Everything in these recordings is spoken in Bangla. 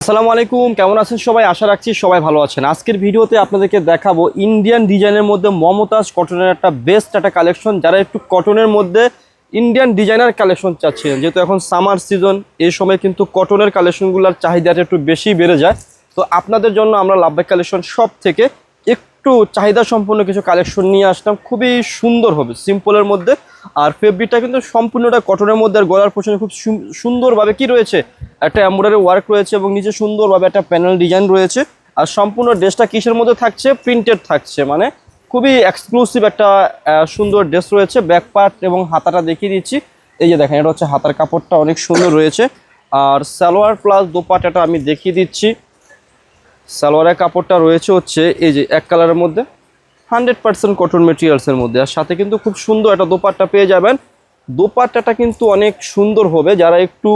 আসসালামু আলাইকুম, কেমন আছেন সবাই? আশা রাখছি সবাই ভালো আছেন। আজকের ভিডিওতে আপনাদেরকে দেখাবো ইন্ডিয়ান ডিজাইনের মধ্যে মমতাজ কটনের একটা বেস্ট একটা কালেকশন। যারা একটু কটনের মধ্যে ইন্ডিয়ান ডিজাইনার কালেকশন চাচ্ছিলেন, যেহেতু এখন সামার সিজন, এই সময় কিন্তু কটনের কালেকশনগুলোর চাহিদাটা একটু বেশি বেড়ে যায়। তো আপনাদের জন্য আমরা লাভবাই কালেকশন সব থেকে একটু চাহিদা সম্পন্ন কিছু কালেকশন নিয়ে আসলাম। খুবই সুন্দর হবে, সিম্পলের মধ্যে। আর ফেব্রিকটা কিন্তু সম্পূর্ণটা কটনের মধ্যে। আর গলার পোর্শনে খুব সুন্দরভাবে কি রয়েছে, একটা এমব্রয়ডারি ওয়ার্ক রয়েছে এবং নিচে সুন্দরভাবে একটা প্যানেল ডিজাইন রয়েছে। আর সম্পূর্ণ ড্রেসটা কিসের মধ্যে থাকছে? প্রিন্টেড থাকছে, মানে খুবই এক্সক্লুসিভ একটা সুন্দর ড্রেস রয়েছে। ব্যাক পার্ট এবং হাতাটা দেখিয়ে দিচ্ছি। এই যে দেখেন, এটা হচ্ছে হাতার কাপড়টা অনেক সুন্দর রয়েছে। আর সালোয়ার প্লাস দোপাট্টাটা আমি দেখিয়ে দিচ্ছি। সালোয়ারের কাপড়টা রয়েছে হচ্ছে এই যে এক কালারের মধ্যে, 100% কটন মেটেরিয়ালসের মধ্যে। আর সাথে কিন্তু খুব সুন্দর একটা দোপাট্টা পেয়ে যাবেন। দোপাট্টাটা কিন্তু অনেক সুন্দর হবে যারা একটু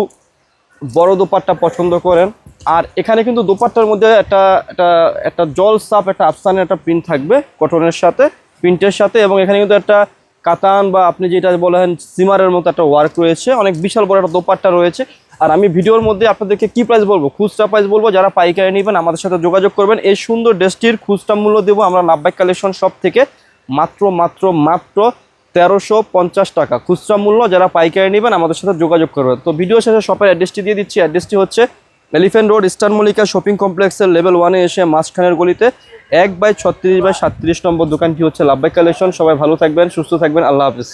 বড় দোপাট্টা পছন্দ করেন। আর এখানে কিন্তু দোপাট্টার মধ্যে একটা একটা একটা জল সাপ একটা আফসানের একটা প্রিন্ট থাকবে কটনের সাথে, প্রিন্টের সাথে। এবং এখানে কিন্তু একটা কাতান বা আপনি যেটা বলেন সিমারের মতো একটা ওয়ার্ক রয়েছে। অনেক বিশাল বড় একটা দোপাট্টা রয়েছে। আর আমি ভিডিওর মধ্যে আপনাদেরকে কি প্রাইস বলবো, খুচরা প্রাইস বলবো। যারা পাইকারি নেবেন আমাদের সাথে যোগাযোগ করবেন। এই সুন্দর ড্রেসটির খুচরা মূল্য দেবো আমরা লাভবাই কালেকশন সব থেকে মাত্র মাত্র মাত্র 1350 টাকা খুচরা মূল্য। যারা পাইকারি নেবেন আমাদের সাথে যোগাযোগ করবেন। তো ভিডিও শেষে শপের অ্যাড্রেসটি দিয়ে দিচ্ছি। অ্যাড্রেসটি হচ্ছে elephant road, eastern Mallika shopping কমপ্লেক্সের লেভেল 1-এ এসে মাঝখানের গলিতে 1/36/37 নম্বর দোকানটি হচ্ছে লাভবাই কালেকশন। সবাই ভালো থাকবেন, সুস্থ থাকবেন, আল্লাহ হাফিজ।